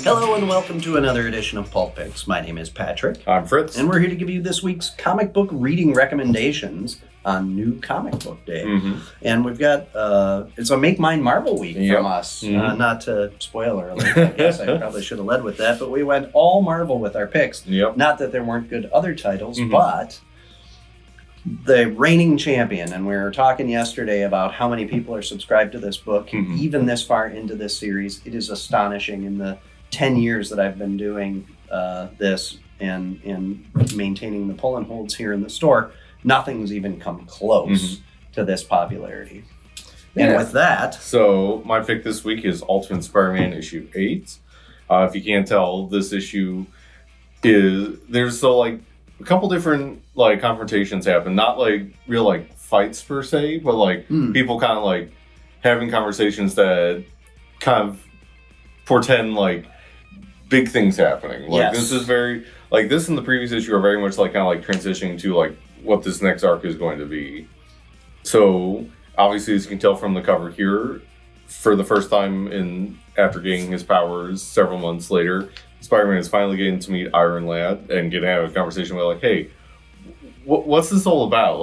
Hello and welcome to another edition of Pulp Picks. My name is Patrick. I'm Fritz. And we're here to give you this week's comic book reading recommendations on New Comic Book Day. Mm-hmm. And we've got, it's a Make Mine Marvel week from us. Mm-hmm. Not to spoiler alert, I guess I probably should have led with that, but we went all Marvel with our picks. Yep. Not that there weren't good other titles, but the reigning champion, and we were talking yesterday about how many people are subscribed to this book, even this far into this series. It is astonishing in the 10 years that I've been doing this and maintaining the pull and holds here in the store. Nothing's even come close to this popularity. And with that... So, my pick this week is Ultimate Spider-Man issue 8. If you can't tell, this issue is... There's a couple different confrontations happen. Not real fights per se, but people kind of having conversations that kind of portend big things happening. This is very... this and the previous issue are very much transitioning to what this next arc is going to be. So, obviously, as you can tell from the cover here, for the first time after gaining his powers several months later, Spider-Man is finally getting to meet Iron Lad and getting to have a conversation with hey, what's this all about?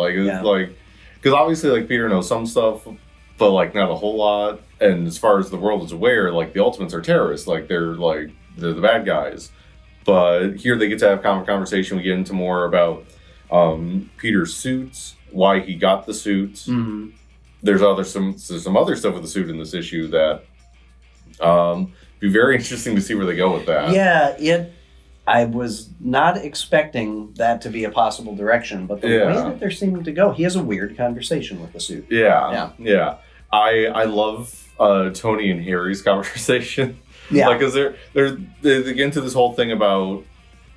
Because obviously Peter knows some stuff, but not a whole lot. And as far as the world is aware, the Ultimates are terrorists. They're the bad guys. But here they get to have a conversation. We get into more about Peter's suits, why he got the suits. Mm-hmm. There's some other stuff with the suit in this issue that be very interesting to see where they go with that. Yeah, I was not expecting that to be a possible direction, but the way that they're seeming to go, he has a weird conversation with the suit. Yeah. I love Tony and Harry's conversation. Yeah, because they get into this whole thing about,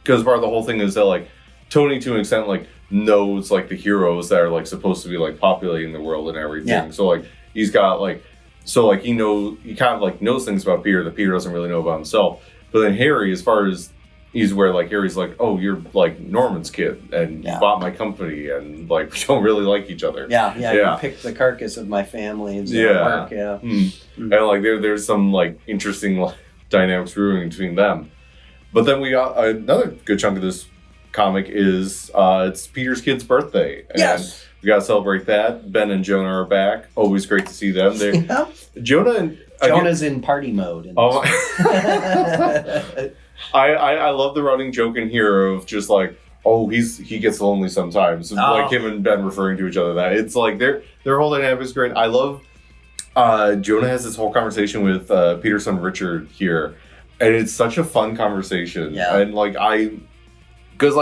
because part of the whole thing is that Tony to an extent knows the heroes that are supposed to be populating the world and everything. Yeah. So he's got he kind of knows things about Peter that Peter doesn't really know about himself. But then Harry, as far as he's where Harry's oh, you're Norman's kid and you bought my company and we don't really like each other. Yeah. You picked the carcass of my family and work. And there's some interesting dynamics brewing between them. But then we got another good chunk of this comic is it's Peter's kid's birthday. And we gotta celebrate that. Ben and Jonah are back. Always great to see them. Jonah's in party mode. I love the running joke in here of just he gets lonely sometimes. Him and Ben referring to each other. That it's their whole dynamic is great. I love Jonah has this whole conversation with Peter's son Richard here, and it's such a fun conversation. Yeah, and because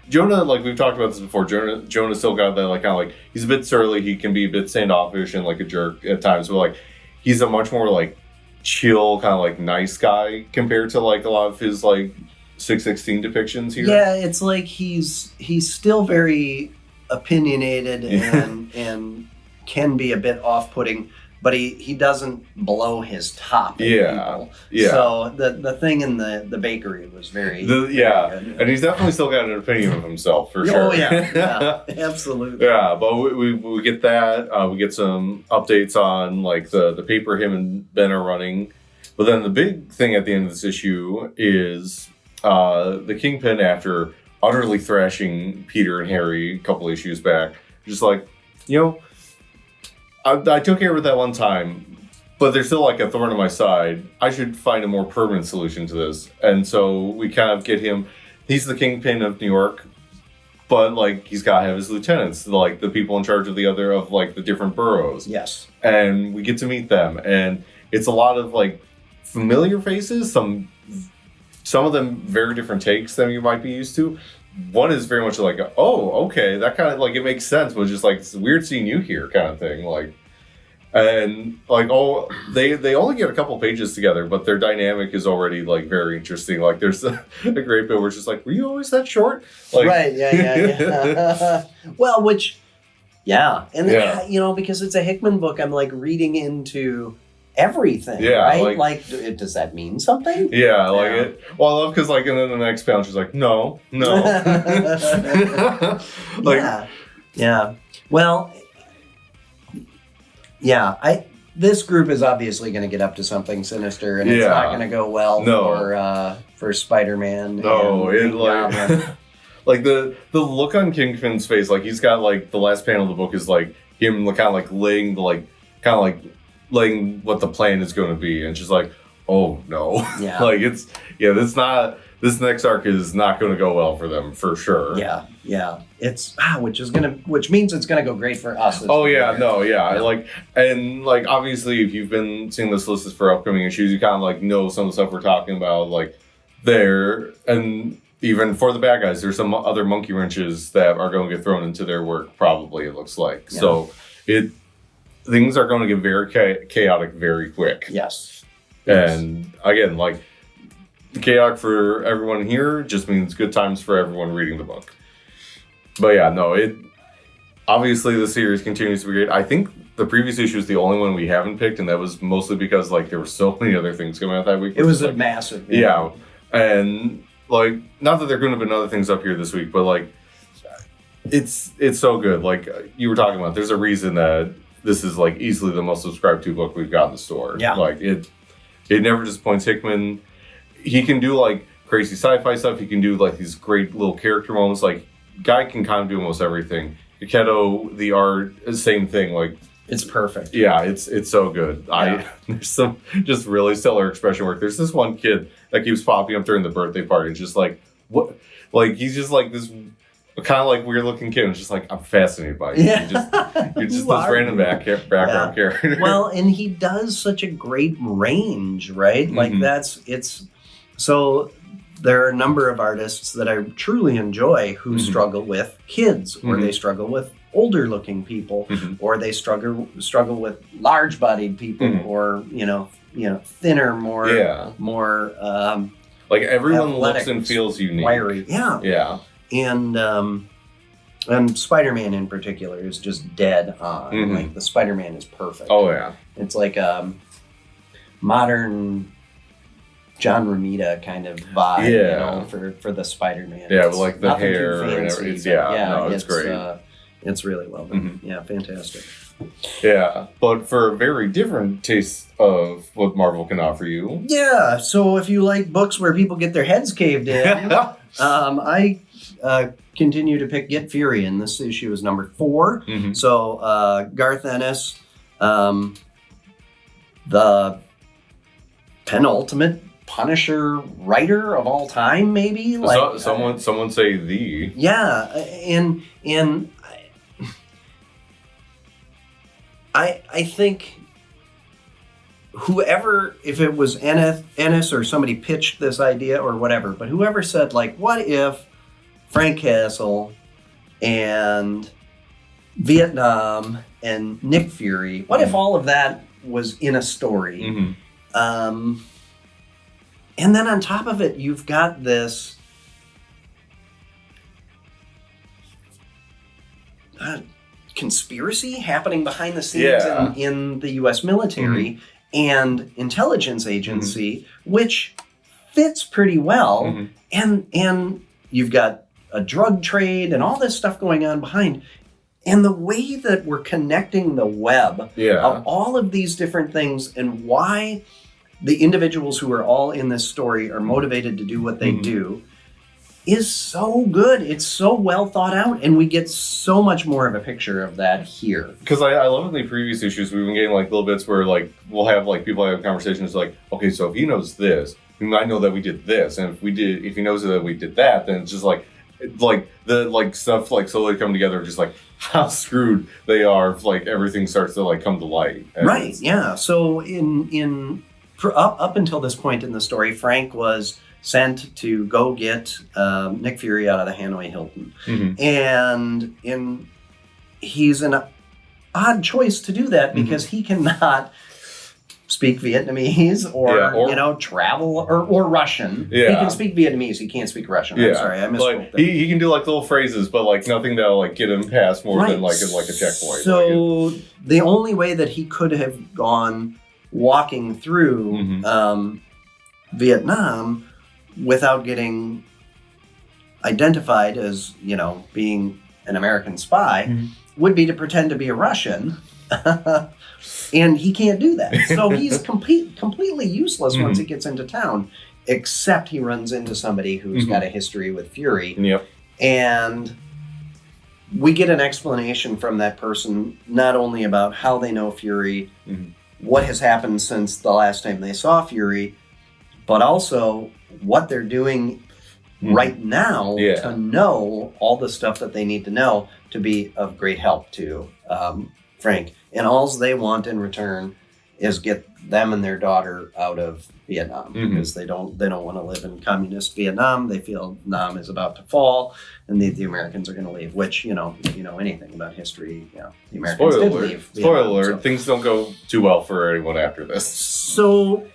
Jonah, we've talked about this before, Jonah still got that he's a bit surly, he can be a bit standoffish and a jerk at times, but he's a much more chill kind of nice guy compared to a lot of his 616 depictions here. Yeah, it's he's still very opinionated and can be a bit off-putting, but he doesn't blow his top at people. Yeah. So the thing in the bakery was very good. And he's definitely still got an opinion of himself for sure. Oh yeah, absolutely. Yeah, but we get that. We get some updates on the paper him and Ben are running. But then the big thing at the end of this issue is the Kingpin, after utterly thrashing Peter and Harry a couple issues back, just I took care of it that one time, but there's still a thorn in my side. I should find a more permanent solution to this. And so we kind of get him. He's the Kingpin of New York, but he's got to have his lieutenants, the people in charge of the different boroughs. Yes. And we get to meet them, and it's a lot of familiar faces. Some of them very different takes than you might be used to. One is very much oh, okay, that kind of it makes sense, but just it's weird seeing you here kind of thing. And they only get a couple pages together, but their dynamic is already very interesting. There's a great bit where it's just were you always that short? Right, yeah. Well, and because it's a Hickman book, I'm reading into everything, right? Does that mean something? Yeah, it. Well, I love because and then the next panel she's no. Yeah. Well, yeah. this group is obviously going to get up to something sinister, and it's not going to go well for Spider-Man. No, and like like the look on Kingpin's face, like he's got like the last panel of the book is like him kind of like laying what the plan is going to be, and just like, oh no, like this next arc is not going to go well for them for sure. Yeah. It's which means it's going to go great for us. Like, and like obviously if you've been seeing this list for upcoming issues, you kind of like know some of the stuff we're talking about, like there, and even for the bad guys, there's some other monkey wrenches that are going to get thrown into their work. Probably it looks like so things are going to get very chaotic very quick. Yes. And again, like, chaotic for everyone here just means good times for everyone reading the book. But obviously the series continues to be great. I think the previous issue is the only one we haven't picked, and that was mostly because like there were so many other things coming out that week. It was a massive. Yeah. And like, not that there couldn't have been other things up here this week, but like it's so good. Like you were talking about, there's a reason that this is like easily the most subscribed to book we've got in the store. Yeah. Like it never disappoints. Hickman, he can do like crazy sci-fi stuff. He can do like these great little character moments. Like, guy can kind of do almost everything. Keto, the art, same thing. Like, it's perfect. Yeah, it's so good. Yeah. There's some just really stellar expression work. There's this one kid that keeps popping up during the birthday party, and just like what, like he's just like this kind of like weird looking kid. And it's just like, I'm fascinated by you. Yeah. You're just this random background character. Well, and he does such a great range, right? Like so there are a number of artists that I truly enjoy who struggle with kids, or they struggle with older looking people, or they struggle with large bodied people, or thinner, more like everyone looks and feels unique. Wiry. Yeah. And Spider-Man in particular is just dead on. Like the Spider-Man is perfect. Oh yeah. It's like modern John Romita kind of vibe, for the Spider-Man. Yeah, with like the hair and fancy, everything. It's great. It's really well done. Yeah, fantastic. Yeah, but for a very different taste of what Marvel can offer you. Yeah, so if you like books where people get their heads caved in, I continue to pick Get Fury, and this issue is number 4. So Garth Ennis, the penultimate Punisher writer of all time, maybe. Like someone say the. Yeah, and I think whoever, if it was Ennis or somebody pitched this idea or whatever, but whoever said, like, what if Frank Castle and Vietnam and Nick Fury, what if all of that was in a story? And then on top of it, you've got this conspiracy happening behind the scenes in the U.S. military and intelligence agency, which fits pretty well. And you've got a drug trade and all this stuff going on behind. And the way that we're connecting the web of all of these different things, and why the individuals who are all in this story are motivated to do what they do, is so good. It's so well thought out, and we get so much more of a picture of that here. Because I love in the previous issues, we've been getting like little bits where like we'll have like people have conversations like, okay, so if he knows this, we might know that we did this, and if he knows that we did that, then it's just like the like stuff like slowly come together, just like how screwed they are. Like everything starts to like come to light. Right. Yeah. So up until this point in the story, Frank was sent to go get Nick Fury out of the Hanoi Hilton. And he's an odd choice to do that because he cannot speak Vietnamese or travel or Russian. He can speak Vietnamese. He can't speak Russian. I'm sorry, I misspoke. Like, he can do like little phrases, but like nothing that'll like get him past more than like a checkpoint. So the only way that he could have gone walking through Vietnam without getting identified as, being an American spy would be to pretend to be a Russian. And he can't do that. So he's completely useless once he gets into town, except he runs into somebody who's got a history with Fury. Yep. And we get an explanation from that person, not only about how they know Fury, what has happened since the last time they saw Fury, but also what they're doing right now to know all the stuff that they need to know to be of great help to Frank. And all they want in return is get them and their daughter out of Vietnam because they don't want to live in communist Vietnam. They feel Nam is about to fall, and the Americans are going to leave. Which if you know anything about history, the Americans did leave. Spoiler alert! Things don't go too well for anyone after this. So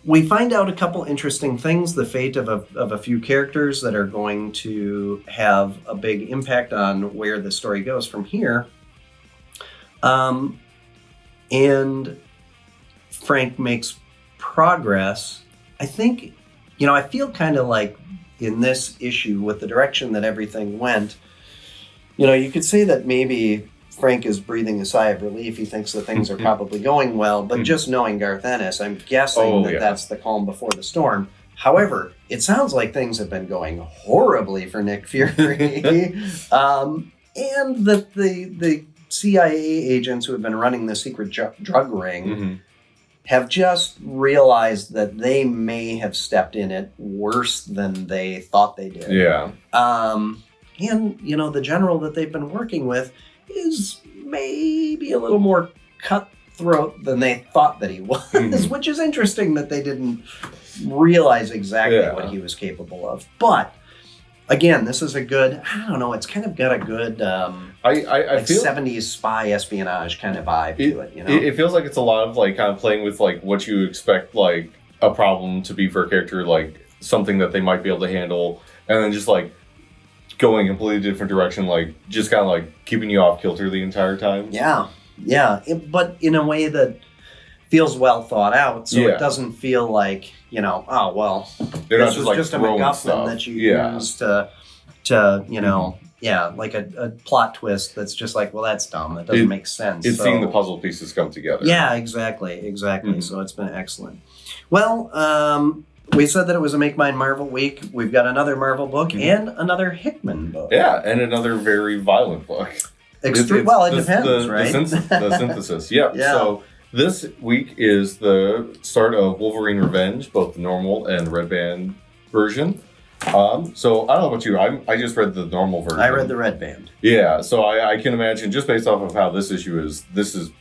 we find out a couple interesting things. The fate of a few characters that are going to have a big impact on where the story goes from here. And Frank makes progress. I think, I feel kind of like in this issue with the direction that everything went, you could say that maybe Frank is breathing a sigh of relief. He thinks that things are probably going well, but just knowing Garth Ennis, I'm guessing that's the calm before the storm. However, it sounds like things have been going horribly for Nick Fury. And that the CIA agents who have been running the secret drug ring have just realized that they may have stepped in it worse than they thought they did. Yeah. And, the general that they've been working with is maybe a little more cutthroat than they thought that he was, which is interesting that they didn't realize exactly what he was capable of. But again, this is a good, it's kind of got a good I feel 70s spy espionage kind of vibe to it, It feels like it's a lot of kind of playing with what you expect a problem to be for a character, something that they might be able to handle, and then just going a completely different direction, just kind of keeping you off kilter the entire time. Yeah. But in a way that feels well thought out, so it doesn't feel like, they're this not was just a MacGuffin stuff that you use to like a plot twist that's just that's dumb. That doesn't make sense. It's seeing the puzzle pieces come together. Yeah, exactly. So it's been excellent. Well, we said that it was a Make Mine Marvel week. We've got another Marvel book and another Hickman book. Yeah, and another very violent book. It depends, right? The synthesis. Yep. Yeah. So this week is the start of Wolverine Revenge, both the normal and red band version. So I don't know about you. I just read the normal version. I read the red band. Yeah. So I can imagine, just based off of how this issue is, this is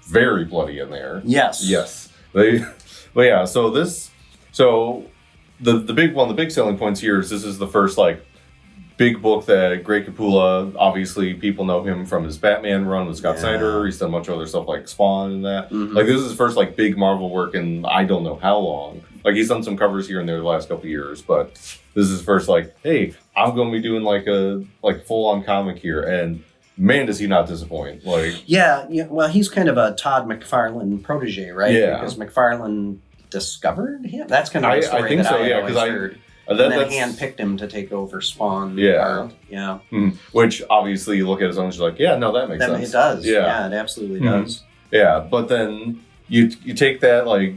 very bloody in there. Yes. But yeah. So the big selling points here is this is the first big book that Greg Capullo, obviously people know him from his Batman run with Scott Snyder. He's done a bunch of other stuff like Spawn and that. This is his first big Marvel work in I don't know how long. He's done some covers here and there the last couple of years, but this is his first hey, I'm going to be doing a full on comic here, and man, does he not disappoint. Well, he's kind of a Todd McFarlane protege, right? Yeah. Because McFarlane discovered him. That's kind of the story I think that so, I yeah, always heard. And then handpicked him to take over Spawn. Yeah. Yeah. Which obviously you look at his own, you're that makes sense. It does. Yeah, it absolutely does. Yeah, but then you take that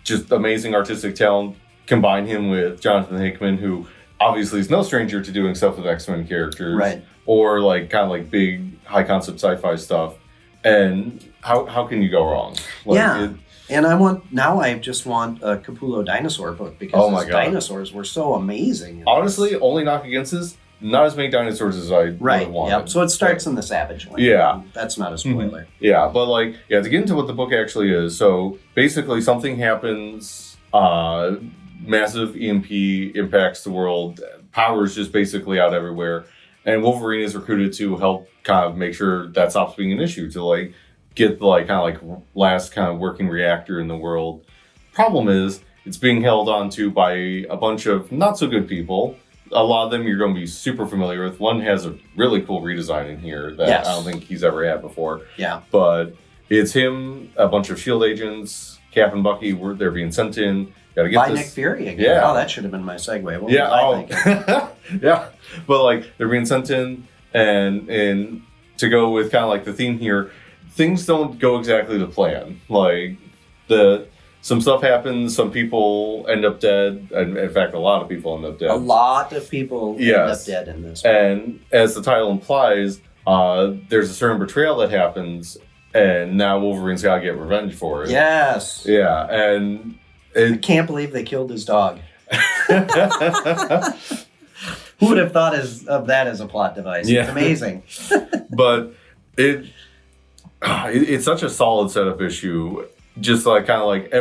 just amazing artistic talent, combine him with Jonathan Hickman, who obviously is no stranger to doing stuff with X-Men characters. Right. Or kind of big high concept sci-fi stuff. And how can you go wrong? And I just want a Capullo dinosaur book because his dinosaurs were so amazing. Honestly, only knock against is not as many dinosaurs as I would have wanted. Yep. So it starts in the Savage Land. Yeah. That's not a spoiler. Yeah, but to get into what the book actually is, so basically something happens, massive EMP impacts the world, power's just basically out everywhere, and Wolverine is recruited to help kind of make sure that stops being an issue, to get the last kind of working reactor in the world. Problem is, it's being held on to by a bunch of not so good people. A lot of them you're going to be super familiar with. One has a really cool redesign in here that I don't think he's ever had before. Yeah. But it's him, a bunch of S.H.I.E.L.D. agents, Cap and Bucky, they're being sent in. Gotta get by Nick Fury again. Yeah. Oh, that should have been my segue. What was I thinking? Yeah. But they're being sent in and to go with kind of the theme here, things don't go exactly to plan. Like some stuff happens. Some people end up dead. And in fact, a lot of people end up dead. A lot of people end up dead in this. And as the title implies, there's a certain betrayal that happens, and now Wolverine's got to get revenge for it. Yes. Yeah, and I can't believe they killed his dog. Who would have thought of that as a plot device? Yeah. It's amazing. But it's such a solid setup issue. Just like kind of like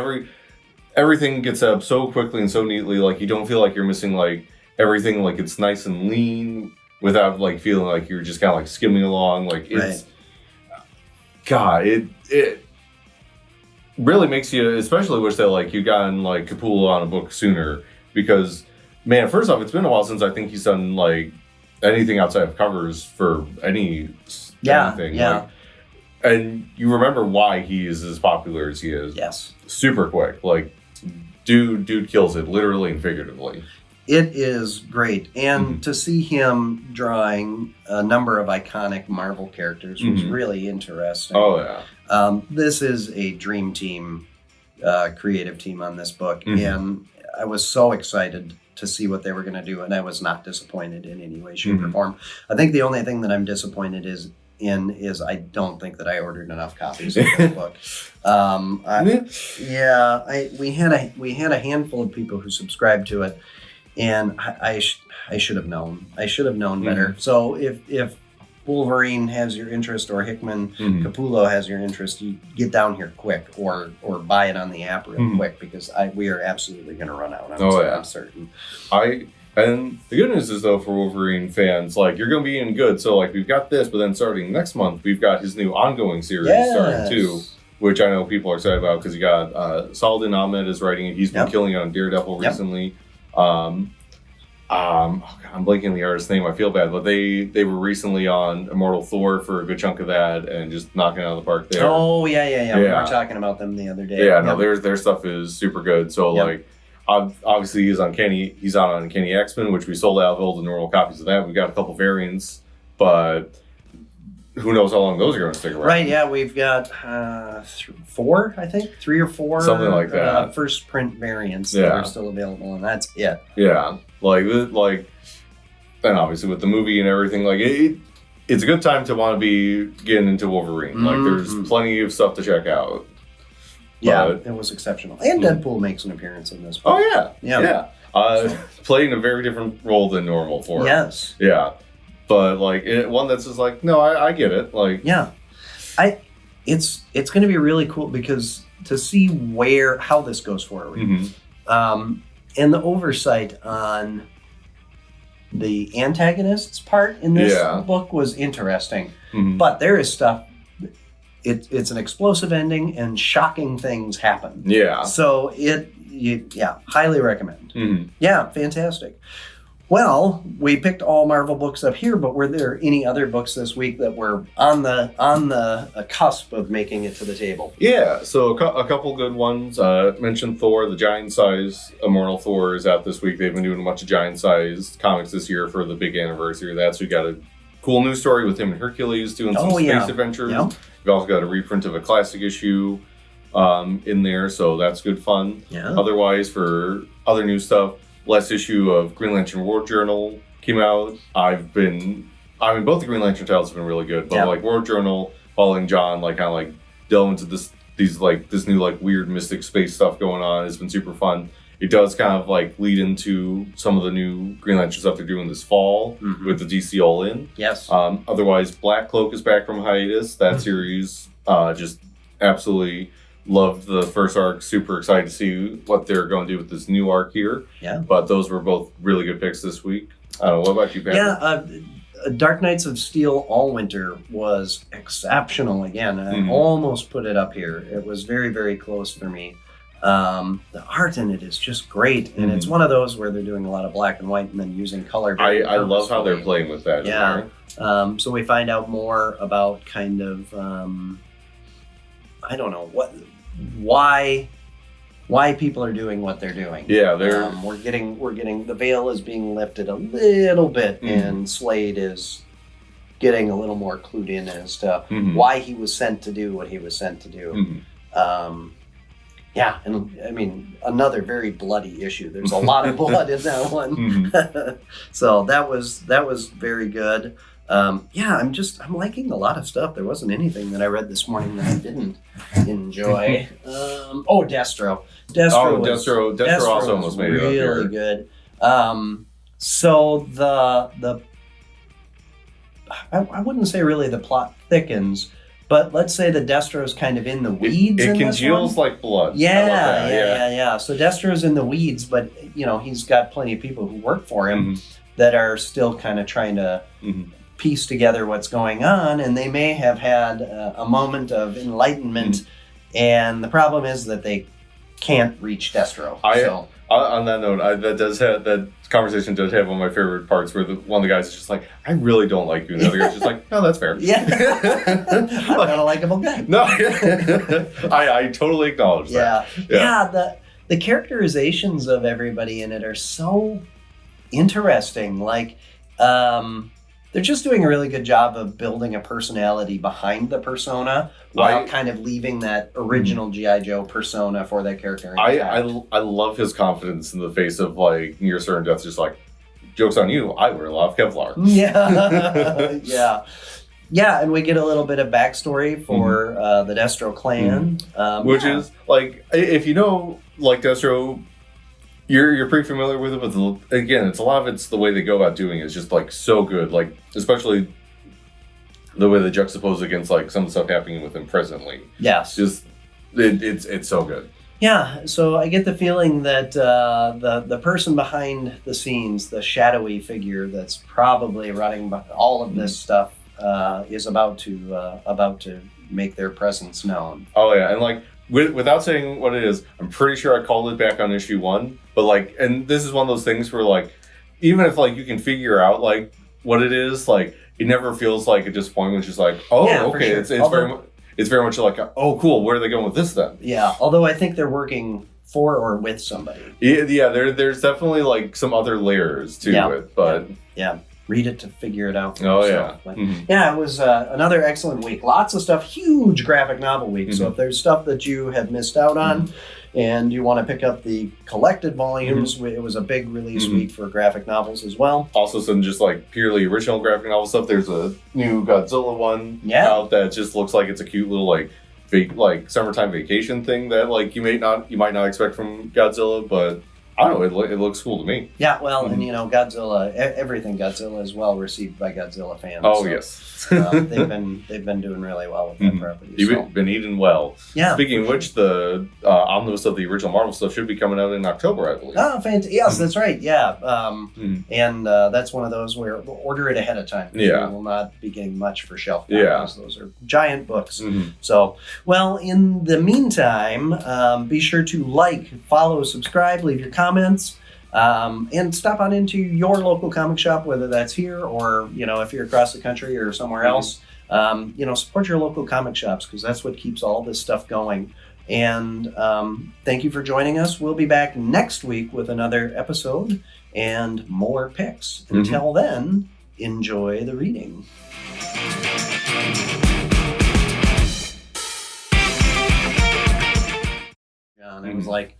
everything gets set up so quickly and so neatly. Like you don't feel like you're missing like everything. Like it's nice and lean without like feeling like you're just kind of like skimming along. Like it's God, it really makes you especially wish that like you gotten like Capullo on a book sooner, because man, first off, it's been a while since I think he's done like anything outside of covers for anything. Yeah. Like, and you remember why he is as popular as he is. Yes. Super quick. Like, dude kills it, literally and figuratively. It is great. And to see him drawing a number of iconic Marvel characters was really interesting. Oh, yeah. This is a dream team, creative team on this book. And I was so excited to see what they were going to do, and I was not disappointed in any way, shape, or form. I think the only thing that I'm disappointed is I don't think that I ordered enough copies of this book. We had a handful of people who subscribed to it, and I should have known. I should have known better. So if Wolverine has your interest, or Hickman Capullo has your interest, you get down here quick, or buy it on the app real quick, because we are absolutely going to run out. I'm certain. And the good news is, though, for Wolverine fans, like, you're going to be in good. So, like, we've got this, but then starting next month, we've got his new ongoing series starting, too, which I know people are excited about, because you got Saladin Ahmed is writing it. He's been killing it on Daredevil recently. I'm blanking on the artist's name. I feel bad, but they were recently on Immortal Thor for a good chunk of that, and just knocking it out of the park there. Oh, yeah. We were talking about them the other day. Yeah, no, their stuff is super good. So, like... Obviously, he's on Uncanny X-Men, which we sold out of all the normal copies of that. We've got a couple variants, but who knows how long those are going to stick around. Right, yeah, we've got 4, I think, 3 or 4. Something like that. First print variants that are still available, and that's it. Yeah, like, and obviously with the movie and everything, like, it's a good time to want to be getting into Wolverine. Like, there's plenty of stuff to check out. Yeah, it was exceptional. And Deadpool makes an appearance in this book. Oh, yeah. Playing a very different role than normal for him. Yes. Yeah. But, like, one that's just like, no, I get it. Like, yeah. It's going to be really cool, because to see how this goes forward. And the oversight on the antagonist's part in this book was interesting. But there is stuff... It's an explosive ending, and shocking things happen. Yeah. So highly recommend. Yeah, fantastic. Well, we picked all Marvel books up here, but were there any other books this week that were on the cusp of making it to the table? Yeah, so a couple good ones. Mentioned Thor, the giant size Immortal Thor is out this week. They've been doing a bunch of giant sized comics this year for the big anniversary of that. So we got a cool news story with him and Hercules doing some space adventures. Yep. We've also got a reprint of a classic issue in there, so that's good fun. Yeah. Otherwise, for other new stuff, last issue of Green Lantern War Journal came out. Both the Green Lantern titles have been really good, but like War Journal, following John, like kind of like delve into this new like weird mystic space stuff going on has been super fun. It does kind of like lead into some of the new Green Lantern stuff they're doing this fall with the DC All-In. Yes. Otherwise, Black Cloak is back from hiatus. That series, just absolutely loved the first arc. Super excited to see what they're going to do with this new arc here. Yeah. But those were both really good picks this week. I don't know. What about you, Patrick? Yeah. Dark Knights of Steel All Winter was exceptional again. I almost put it up here. It was very, very close for me. The art in it is just great, and it's one of those where they're doing a lot of black and white and then using color. I love how they're playing with that. Yeah. So we find out more about kind of I don't know why people are doing what they're doing. Yeah, we're getting the veil is being lifted a little bit, and Slade is getting a little more clued in as to why he was sent to do what he was sent to do. Yeah, and I mean, another very bloody issue. There's a lot of blood in that one. So that was very good. Yeah, I'm liking a lot of stuff. There wasn't anything that I read this morning that I didn't enjoy. Destro. Destro also almost made it up here. Really good. So I wouldn't say really the plot thickens, but let's say the Destro's kind of in the weeds. It congeals like blood. Yeah. So Destro's in the weeds, but he's got plenty of people who work for him that are still kind of trying to piece together what's going on, and they may have had a moment of enlightenment, and the problem is that they can't reach Destro. On that note, that conversation does have one of my favorite parts where one of the guys is just like, I really don't like you. And the other guy's just like, no, that's fair. Yeah. I'm not a likable guy. No, I totally acknowledge that. Yeah, the characterizations of everybody in it are so interesting. Like, they're just doing a really good job of building a personality behind the persona while kind of leaving that original G.I. Joe persona for that character. I love his confidence in the face of like near certain death. Just like, joke's on you, I wear a lot of Kevlar. Yeah, and we get a little bit of backstory for the Destro clan. Which is, like, if you know, like, Destro, you're pretty familiar with it, but again, it's the way they go about doing it is just, like, so good. Like, especially the way they juxtapose against, like, some of the stuff happening with him presently. Yes. Just, it's so good. Yeah, so I get the feeling that the person behind the scenes, the shadowy figure that's probably running all of this stuff, is about to make their presence known. Oh yeah, and like without saying what it is, I'm pretty sure I called it back on issue 1. But like, and this is one of those things where like, even if like you can figure out like what it is, like it never feels like a disappointment. It's just like, okay, sure. It's very much like, oh cool, where are they going with this then? Yeah, although I think they're working for or with somebody. Yeah, there's definitely like some other layers to it, but yeah. Read it to figure it out. Yeah, it was another excellent week. Lots of stuff. Huge graphic novel week. So if there's stuff that you have missed out on and you want to pick up the collected volumes, it was a big release week for graphic novels as well. Also some just like purely original graphic novel stuff. There's a new Godzilla one out that just looks like it's a cute little like summertime vacation thing that like you might not expect from Godzilla, but I don't know, it looks cool to me. Yeah, well, and Godzilla, everything Godzilla is well received by Godzilla fans. Oh, so, yes. they've been doing really well with that property. You've been eating well. Yeah. Speaking of which, the omnibus of the original Marvel stuff should be coming out in October, I believe. Oh, fantastic. Yes, that's right. Yeah. And that's one of those where we'll order it ahead of time. Yeah. We will not be getting much for shelf time. Yeah. Those are giant books. So, well, in the meantime, be sure to like, follow, subscribe, leave your comments, and stop on into your local comic shop, whether that's here or, if you're across the country or somewhere else. Support your local comic shops because that's what keeps all this stuff going. And thank you for joining us. We'll be back next week with another episode and more picks. Until then, enjoy the reading. And I was like,